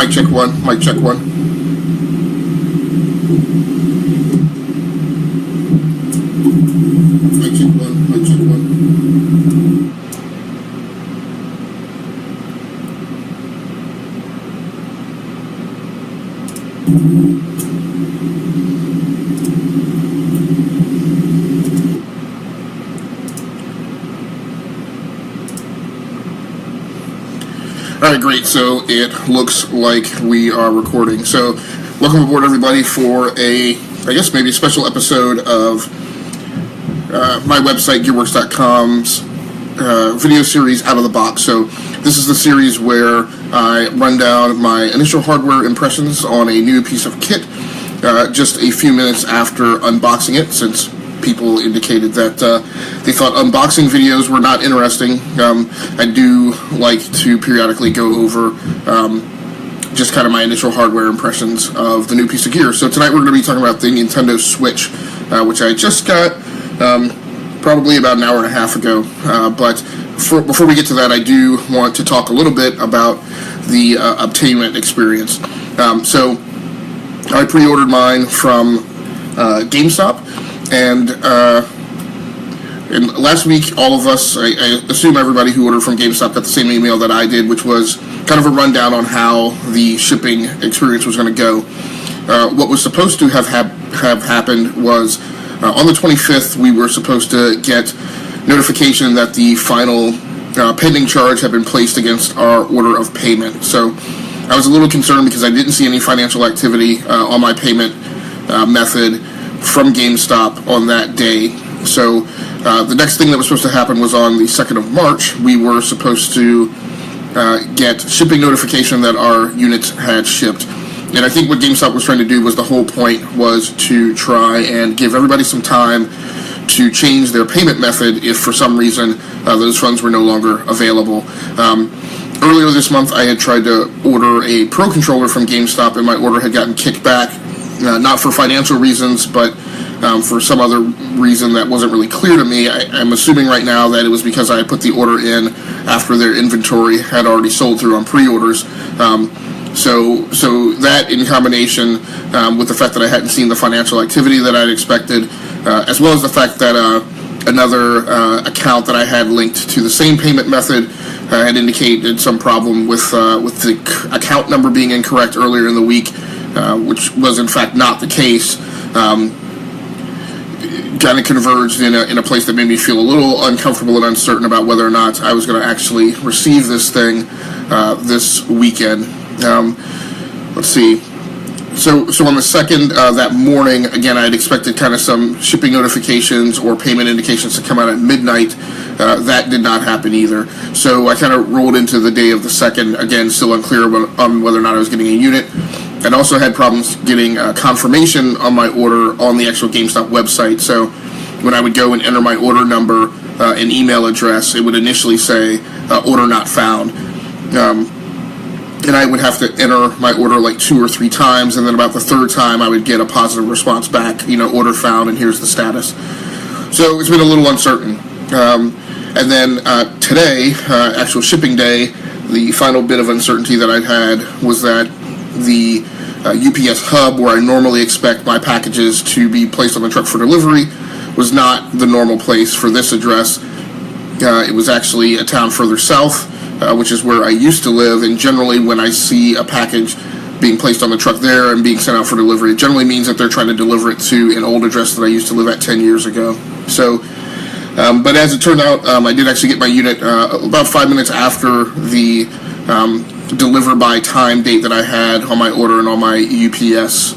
Mic check one. Mic check one. Mic check one. Mic check one. Alright, great. So it looks like we are recording. So welcome aboard, everybody, for I guess maybe a special episode of my website, gearworks.com's video series, Out of the Box. So this is the series where I run down my initial hardware impressions on a new piece of kit just a few minutes after unboxing it, since people indicated that they thought unboxing videos were not interesting. I do like to periodically go over just kind of my initial hardware impressions of the new piece of gear. So tonight we're going to be talking about the Nintendo Switch, which I just got probably about an hour and a half ago. But before we get to that, I do want to talk a little bit about the obtainment experience. So I pre-ordered mine from GameStop. And last week, all of us, I assume everybody who ordered from GameStop got the same email that I did, which was kind of a rundown on how the shipping experience was going to go. What was supposed to have happened was on the 25th, we were supposed to get notification that the final pending charge had been placed against our order of payment. So I was a little concerned because I didn't see any financial activity on my payment method from GameStop on that day. So the next thing that was supposed to happen was on the 2nd of March. We were supposed to get shipping notification that our units had shipped. And I think what GameStop was trying to do was, the whole point was to try and give everybody some time to change their payment method if for some reason those funds were no longer available. Earlier this month, I had tried to order a Pro Controller from GameStop, and my order had gotten kicked back. Not for financial reasons, but for some other reason that wasn't really clear to me. I'm assuming right now that it was because I put the order in after their inventory had already sold through on pre-orders. So that, in combination with the fact that I hadn't seen the financial activity that I'd expected, as well as the fact that another account that I had linked to the same payment method had indicated some problem with the account number being incorrect earlier in the week, which was in fact not the case, kind of converged in a place that made me feel a little uncomfortable and uncertain about whether or not I was going to actually receive this thing this weekend. Let's see. So on the 2nd, that morning, again, I had expected kind of some shipping notifications or payment indications to come out at midnight. That did not happen either. So I kind of rolled into the day of the 2nd, again, still unclear on whether or not I was getting a unit. And also had problems getting confirmation on my order on the actual GameStop website. So when I would go and enter my order number and email address, it would initially say order not found. And I would have to enter my order like 2 or 3 times, and then about the 3rd time I would get a positive response back, order found and here's the status. So it's been a little uncertain. And then today, actual shipping day, the final bit of uncertainty that I had was that the UPS hub, where I normally expect my packages to be placed on the truck for delivery, was not the normal place for this address. It was actually a town further south, which is where I used to live, and generally when I see a package being placed on the truck there and being sent out for delivery, it generally means that they're trying to deliver it to an old address that I used to live at 10 years ago. So, but as it turned out, I did actually get my unit about 5 minutes after the deliver by time date that I had on my order and on my UPS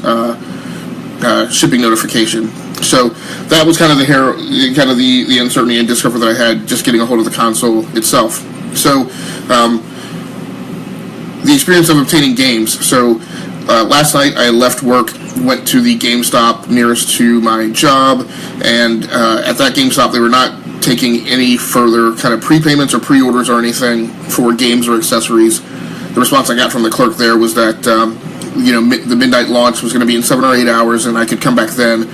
shipping notification. So that was kind of the uncertainty and discomfort that I had just getting a hold of the console itself. So the experience of obtaining games. So last night I left work, went to the GameStop nearest to my job, and at that GameStop they were not taking any further kind of prepayments or pre-orders or anything for games or accessories. The response I got from the clerk there was that the midnight launch was going to be in 7 or 8 hours, and I could come back then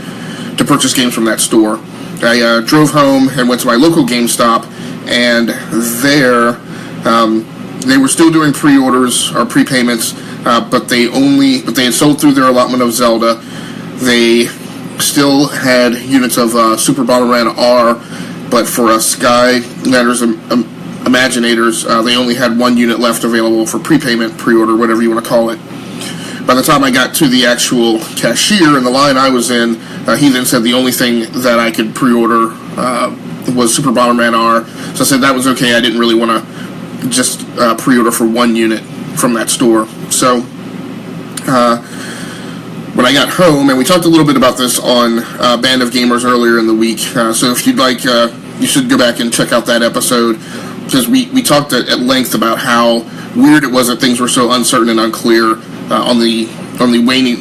to purchase games from that store. I drove home and went to my local GameStop, and there they were still doing pre-orders or prepayments, but they had sold through their allotment of Zelda. They still had units of Super Bomberman R, but for Skylanders Imaginators, they only had one unit left available for prepayment, pre-order, whatever you want to call it. By the time I got to the actual cashier in the line I was in, he then said the only thing that I could pre-order was Super Bomberman R. So I said that was okay. I didn't really want to just pre-order for one unit from that store. So when I got home, and we talked a little bit about this on Band of Gamers earlier in the week, so if you'd like, you should go back and check out that episode, because we talked at length about how weird it was that things were so uncertain and unclear on the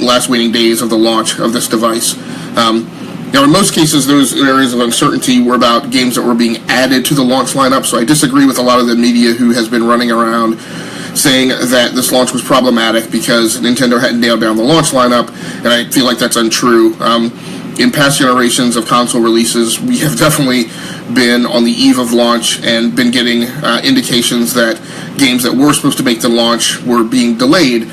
last waning days of the launch of this device. Now, in most cases, those areas of uncertainty were about games that were being added to the launch lineup, so I disagree with a lot of the media who has been running around saying that this launch was problematic because Nintendo hadn't nailed down the launch lineup, and I feel like that's untrue. In past generations of console releases, we have definitely been on the eve of launch and been getting indications that games that were supposed to make the launch were being delayed.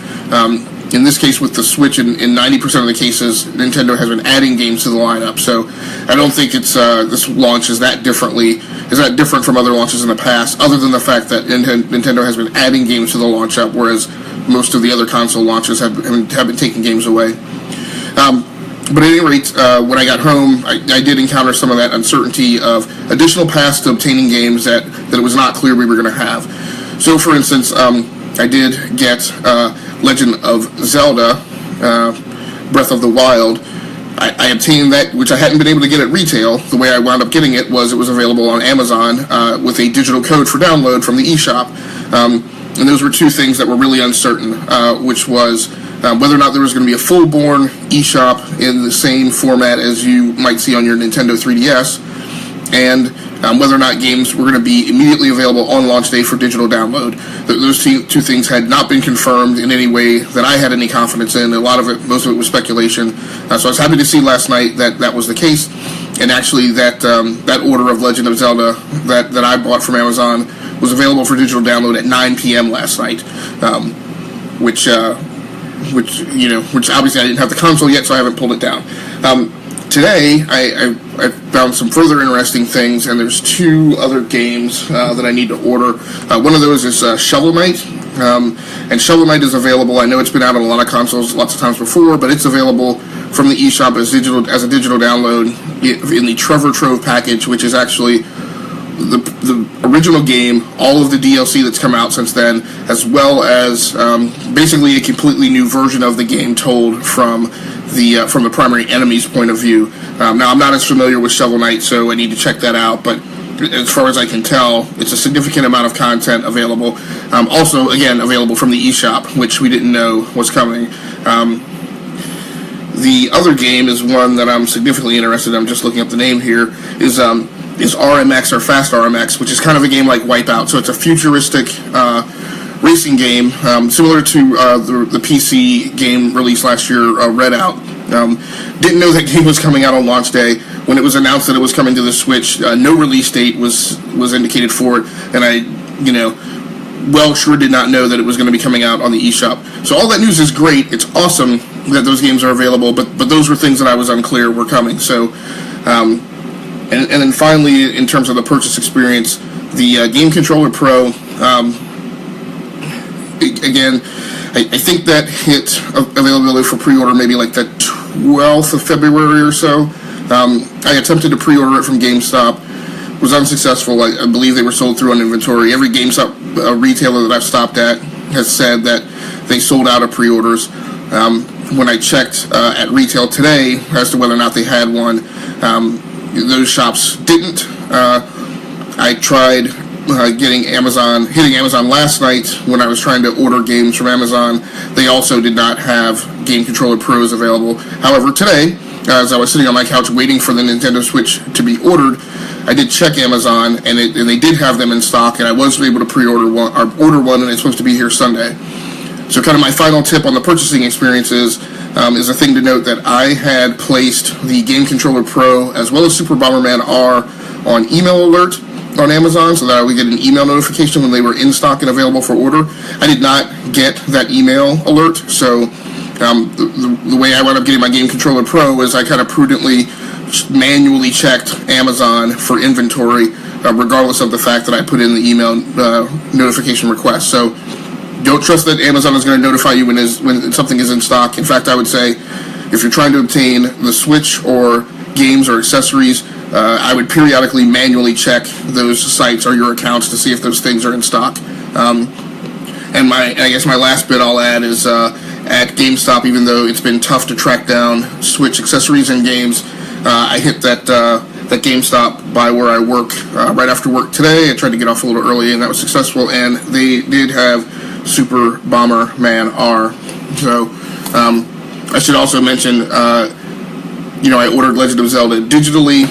In this case, with the Switch, in 90% of the cases, Nintendo has been adding games to the lineup. So I don't think it's this launch is that different from other launches in the past, other than the fact that Nintendo has been adding games to the launch up, whereas most of the other console launches have been taking games away. But at any rate, when I got home, I did encounter some of that uncertainty of additional paths to obtaining games that it was not clear we were going to have. So, for instance, I did get Legend of Zelda, Breath of the Wild. I obtained that, which I hadn't been able to get at retail. The way I wound up getting it was available on Amazon with a digital code for download from the eShop. And those were two things that were really uncertain, which was whether or not there was going to be a full-born eShop in the same format as you might see on your Nintendo 3DS, and whether or not games were going to be immediately available on launch day for digital download. Those two things had not been confirmed in any way that I had any confidence in. Most of it was speculation. So I was happy to see last night that was the case, and actually that order of Legend of Zelda that I bought from Amazon was available for digital download at 9 p.m. last night, which obviously I didn't have the console yet, so I haven't pulled it down. Today, I found some further interesting things, and there's two other games that I need to order. One of those is Shovel Knight, and Shovel Knight is available. I know it's been out on a lot of consoles lots of times before, but it's available from the eShop as a digital download in the Treasure Trove package, which is actually the original game, all of the DLC that's come out since then, as well as basically a completely new version of the game told from the primary enemy's point of view. Now, I'm not as familiar with Shovel Knight, so I need to check that out, but as far as I can tell, it's a significant amount of content available. Also, again, available from the eShop, which we didn't know was coming. The other game is one that I'm significantly interested in. I'm just looking up the name here, is RMX, or Fast RMX, which is kind of a game like Wipeout. So it's a futuristic racing game, similar to the PC game released last year, Redout. Didn't know that game was coming out on launch day. When it was announced that it was coming to the Switch, no release date was indicated for it, and I sure did not know that it was going to be coming out on the eShop. So all that news is great. It's awesome that those games are available, but those were things that I was unclear were coming. So, and then finally, in terms of the purchase experience, the Game Controller Pro, again, I think that hit availability for pre-order maybe like the 12th of February or so. I attempted to pre-order it from GameStop, was unsuccessful. I believe they were sold through on inventory. Every GameStop retailer that I've stopped at has said that they sold out of pre-orders. When I checked at retail today as to whether or not they had one, those shops didn't. I tried hitting Amazon last night when I was trying to order games from Amazon. They also did not have Game Controller Pros available. However, today, as I was sitting on my couch waiting for the Nintendo Switch to be ordered, I did check Amazon, and they did have them in stock, and I was able to pre-order one, or order one, and it's supposed to be here Sunday. So kind of my final tip on the purchasing experience is a thing to note that I had placed the Game Controller Pro as well as Super Bomberman R on email alert, on Amazon so that I would get an email notification when they were in stock and available for order. I did not get that email alert, so the way I wound up getting my Game Controller Pro is I kind of prudently manually checked Amazon for inventory, regardless of the fact that I put in the email notification request. So don't trust that Amazon is going to notify you when something is in stock. In fact, I would say if you're trying to obtain the Switch or games or accessories, I would periodically manually check those sites or your accounts to see if those things are in stock. And I guess my last bit I'll add is at GameStop, even though it's been tough to track down Switch accessories and games, I hit that GameStop by where I work right after work today. I tried to get off a little early, and that was successful. And they did have Super Bomberman R. So I should also mention, I ordered Legend of Zelda digitally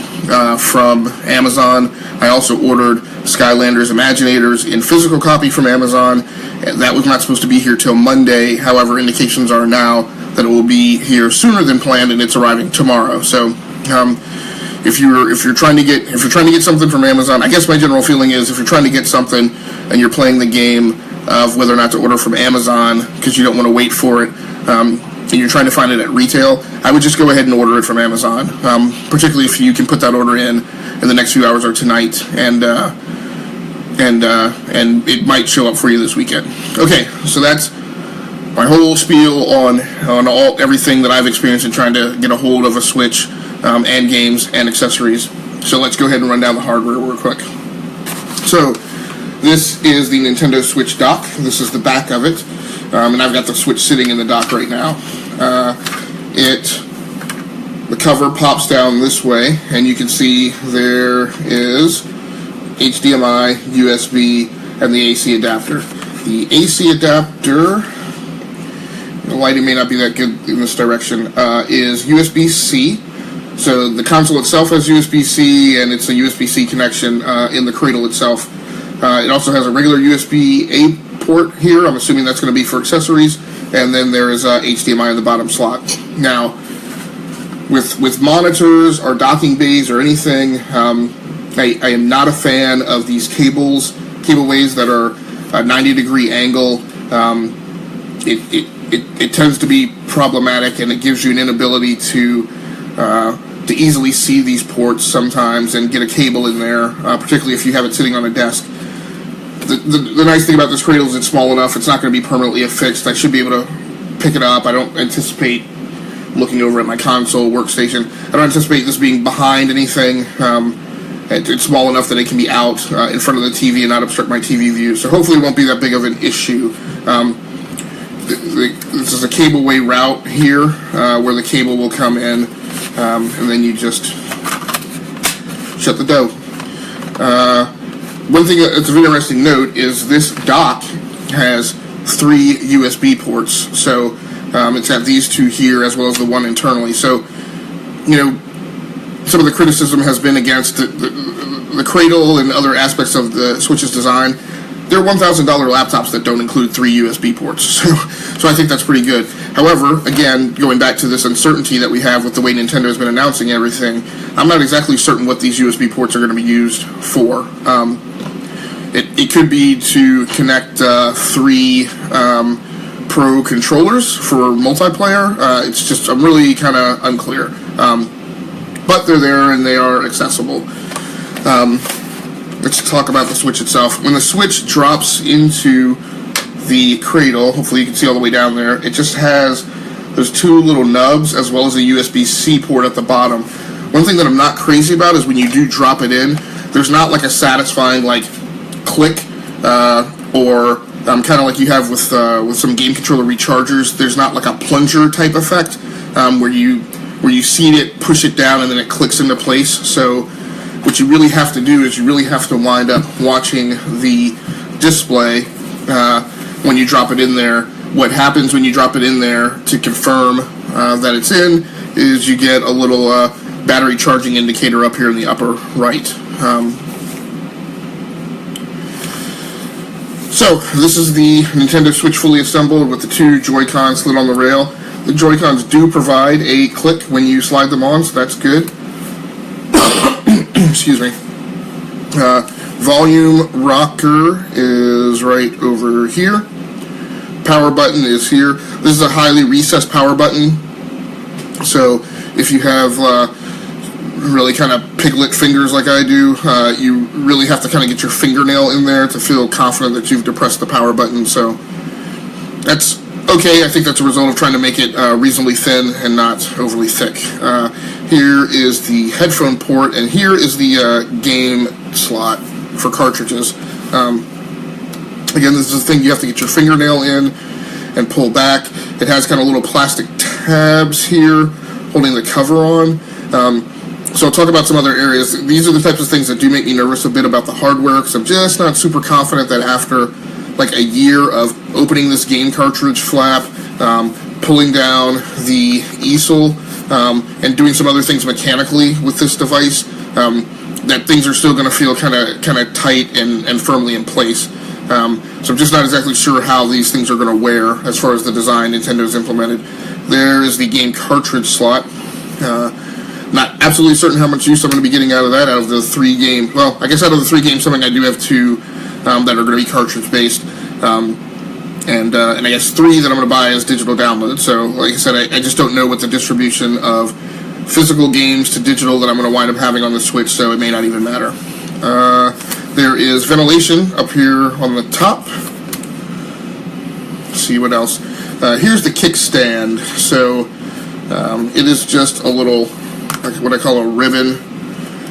from Amazon. I also ordered Skylanders Imaginators in physical copy from Amazon. That was not supposed to be here till Monday. However, indications are now that it will be here sooner than planned, and it's arriving tomorrow. So, if you're trying to get something from Amazon, I guess my general feeling is if you're trying to get something and you're playing the game of whether or not to order from Amazon because you don't want to wait for it, and you're trying to find it at retail, I would just go ahead and order it from Amazon. Particularly if you can put that order in the next few hours or tonight, and it might show up for you this weekend. Okay, so that's my whole spiel on everything that I've experienced in trying to get a hold of a Switch and games and accessories. So let's go ahead and run down the hardware real quick. So this is the Nintendo Switch dock. This is the back of it, and I've got the Switch sitting in the dock right now. The cover pops down this way, and you can see there is HDMI, USB, and the AC adapter. The AC adapter, the lighting may not be that good in this direction, is USB-C. So the console itself has USB-C, and it's a USB-C connection in the cradle itself. It also has a regular USB-A port here. I'm assuming that's going to be for accessories. And then there is HDMI in the bottom slot. Now, with monitors or docking bays or anything, I am not a fan of these cableways that are a 90-degree angle. It tends to be problematic, and it gives you an inability to easily see these ports sometimes and get a cable in there, particularly if you have it sitting on a desk. The nice thing about this cradle is it's small enough, it's not going to be permanently affixed. I should be able to pick it up. I don't anticipate looking over at my console workstation. I don't anticipate this being behind anything. It's small enough that it can be out in front of the TV and not obstruct my TV view. So hopefully it won't be that big of an issue. This is a cableway route here where the cable will come in, and then you just shut the door. One thing that's of interesting note is this dock has 3 USB ports. So it's got these 2 here as well as the one internally. So, some of the criticism has been against the cradle and other aspects of the Switch's design. There are $1,000 laptops that don't include 3 USB ports, so I think that's pretty good. However, again, going back to this uncertainty that we have with the way Nintendo has been announcing everything, I'm not exactly certain what these USB ports are going to be used for. It could be to connect 3 Pro controllers for multiplayer. It's just, I'm really kind of unclear. But they're there and they are accessible. Let's talk about the Switch itself. When the Switch drops into the cradle, hopefully you can see all the way down there, it just has those 2 little nubs as well as a USB-C port at the bottom. One thing that I'm not crazy about is when you do drop it in, there's not like a satisfying click or kind of like you have with some game controller rechargers. There's not like a plunger type effect where you seat it, push it down, and then it clicks into place. So what you really have to do is you really have to wind up watching the display when you drop it in there. What happens when you drop it in there to confirm that it's in is you get a little battery charging indicator up here in the upper right. So this is the Nintendo Switch fully assembled with the 2 Joy-Cons slid on the rail. The Joy-Cons do provide a click when you slide them on, so that's good. Excuse me. Volume rocker is right over here. Power button is here. This is a highly recessed power button. So if you have really kind of piglet fingers like I do, you really have to kind of get your fingernail in there to feel confident that you've depressed the power button. So that's okay. I think that's a result of trying to make it reasonably thin and not overly thick. Here is the headphone port, and here is the game slot for cartridges. Again, this is the thing you have to get your fingernail in and pull back. It has kind of little plastic tabs here holding the cover on. So I'll talk about some other areas. These are the types of things that do make me nervous a bit about the hardware, because I'm just not super confident that after like a year of opening this game cartridge flap, pulling down the easel, and doing some other things mechanically with this device, that things are still going to feel kind of tight and firmly in place. So I'm just not exactly sure how these things are going to wear as far as the design Nintendo's implemented. There is the game cartridge slot. Not absolutely certain how much use I'm going to be getting out of that, out of the 3 games. Well, I guess out of the 3 games, something I do have 2 that are going to be cartridge based. And I guess 3 that I'm going to buy as digital downloads. So, like I said, I just don't know what the distribution of physical games to digital that I'm going to wind up having on the Switch, so it may not even matter. There is ventilation up here on the top. Let's see what else. Here's the kickstand. So, it is just a little, like what I call a ribbon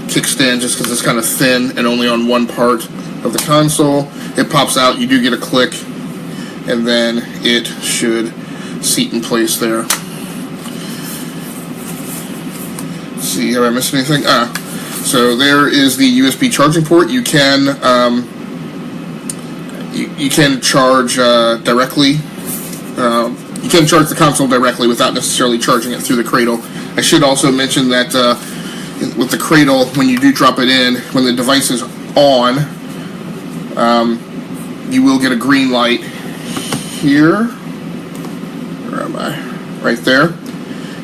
kickstand, just because it's kind of thin and only on one part of the console. It pops out, you do get a click, and then it should seat in place there. Let's see, have I missed anything? So there is the USB charging port. You can you can charge directly. You can charge the console directly without necessarily charging it through the cradle. I should also mention that with the cradle, when you do drop it in, when the device is on, you will get a green light here. Where am I? Right there.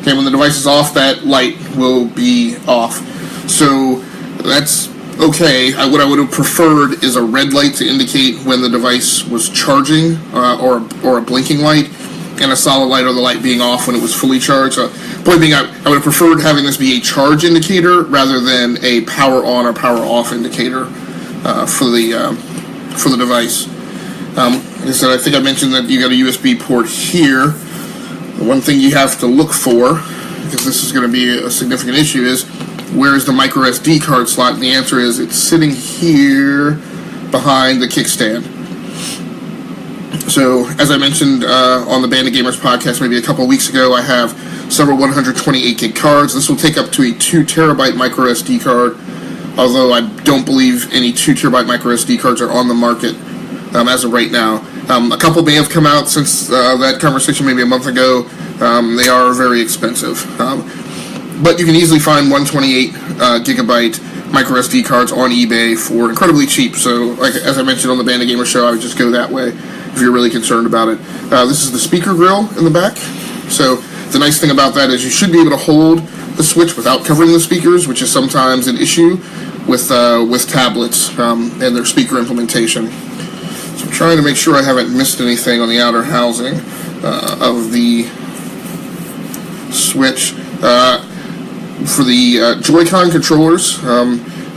Okay, when the device is off, that light will be off. So that's okay. What I would have preferred is a red light to indicate when the device was charging, or a blinking light, and a solid light or the light being off when it was fully charged. Point being, I would have preferred having this be a charge indicator rather than a power on or power off indicator for the device. Like I said, I think I mentioned that you got a USB port here. The one thing you have to look for, because this is going to be a significant issue, is where is the micro SD card slot? And the answer is it's sitting here behind the kickstand. So, as I mentioned on the Bandit Gamers podcast maybe a couple of weeks ago, I have several 128 gig cards. This will take up to a 2 terabyte micro SD card, although I don't believe any 2 terabyte micro SD cards are on the market as of right now. A couple may have come out since that conversation maybe a month ago. They are very expensive. But you can easily find 128 gigabyte micro SD cards on eBay for incredibly cheap. So, like as I mentioned on the Bandit Gamer show, I would just go that way if you're really concerned about it. This is the speaker grill in the back. So the nice thing about that is you should be able to hold the Switch without covering the speakers, which is sometimes an issue with tablets and their speaker implementation. So I'm trying to make sure I haven't missed anything on the outer housing of the Switch. For the Joy-Con controllers,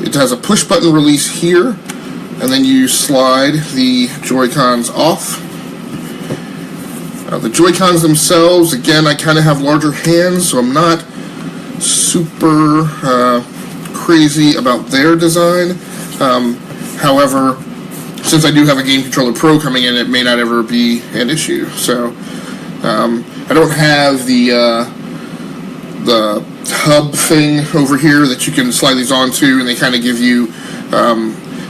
it has a push-button release here, and then you slide the Joy-Cons off. The Joy-Cons themselves, again, I kind of have larger hands, so I'm not super crazy about their design. However, since I do have a Game Controller Pro coming in, it may not ever be an issue. So I don't have the hub thing over here that you can slide these onto, and they kind of give you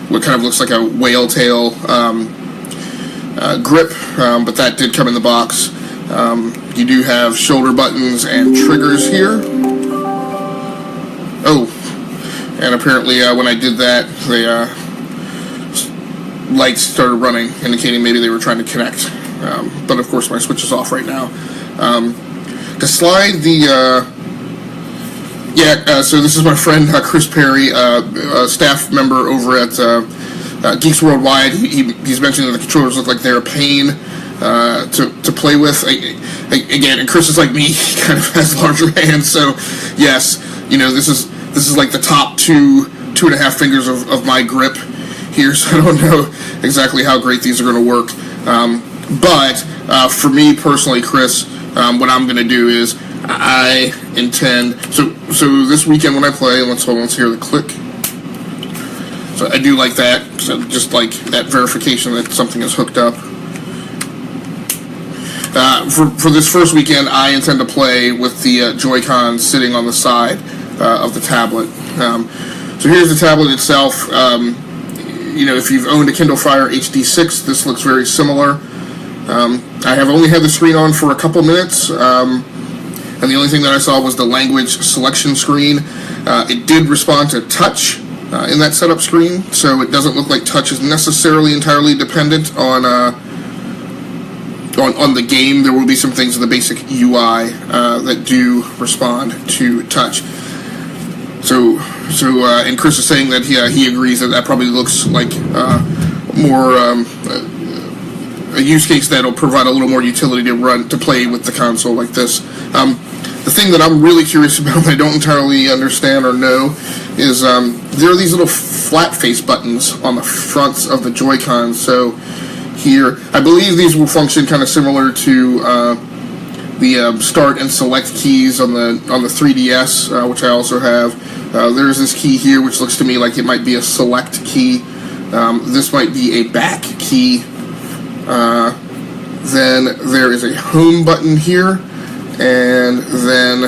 what kind of looks like a whale tail grip, but that did come in the box. You do have shoulder buttons and triggers here. Oh, and apparently when I did that, the lights started running, indicating maybe they were trying to connect. But of course my Switch is off right now. To slide the so this is my friend Chris Perry, a staff member over at Geeks Worldwide, he's mentioned that the controllers look like they're a pain to play with. Again, and Chris is like me, he kind of has larger hands, so yes, this is like the top two and a half fingers of my grip here, so I don't know exactly how great these are going to work. But for me personally, Chris, what I'm going to do is I intend, so this weekend when I play, let's hear the click. So I do like that, so just like that verification that something is hooked up. For this first weekend, I intend to play with the Joy-Cons sitting on the side of the tablet. So here's the tablet itself. If you've owned a Kindle Fire HD6, this looks very similar. I have only had the screen on for a couple minutes, and the only thing that I saw was the language selection screen. It did respond to touch in that setup screen, so it doesn't look like touch is necessarily entirely dependent on the game. There will be some things in the basic UI that do respond to touch. So and Chris is saying that he agrees that probably looks like more a use case that'll provide a little more utility to play with the console like this. The thing that I'm really curious about that I don't entirely understand or know is there are these little flat face buttons on the fronts of the Joy-Cons. So here, I believe these will function kind of similar to the start and select keys on the 3DS, which I also have. There's this key here, which looks to me like it might be a select key. This might be a back key. Then there is a home button here, and then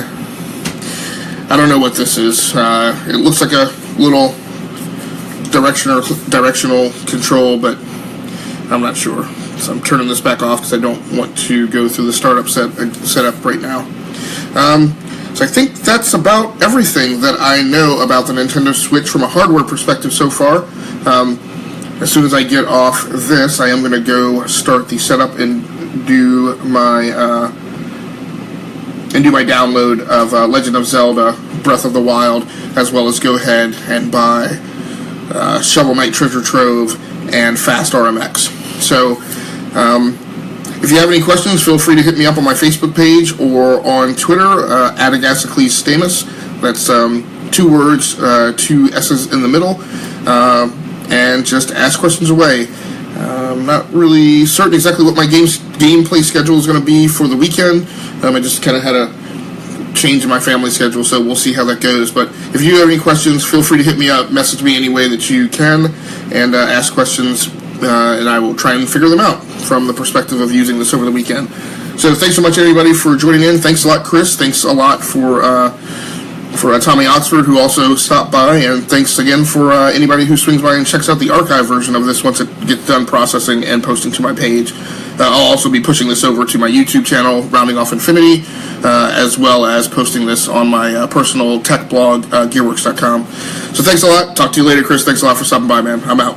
I don't know what this is. It looks like a little directional control, but I'm not sure. So I'm turning this back off because I don't want to go through the startup setup right now. So I think that's about everything that I know about the Nintendo Switch from a hardware perspective so far. As soon as I get off this, I am going to go start the setup and do my download of Legend of Zelda Breath of the Wild, as well as go ahead and buy Shovel Knight Treasure Trove and Fast RMX. So if you have any questions, feel free to hit me up on my Facebook page or on Twitter, @Agassocles. That's 2 words, 2 S's in the middle, and just ask questions away. I'm not really certain exactly what my gameplay schedule is going to be for the weekend. I just kind of had a change in my family schedule, so we'll see how that goes. But if you have any questions, feel free to hit me up, message me any way that you can, and ask questions, and I will try and figure them out from the perspective of using this over the weekend. So thanks so much, everybody, for joining in. Thanks a lot, Chris. Thanks a lot for Tommy Oxford, who also stopped by, and thanks again for anybody who swings by and checks out the archive version of this once it gets done processing and posting to my page. I'll also be pushing this over to my YouTube channel, Rounding Off Infinity, as well as posting this on my personal tech blog, gearworks.com. So thanks a lot. Talk to you later, Chris. Thanks a lot for stopping by, man. I'm out.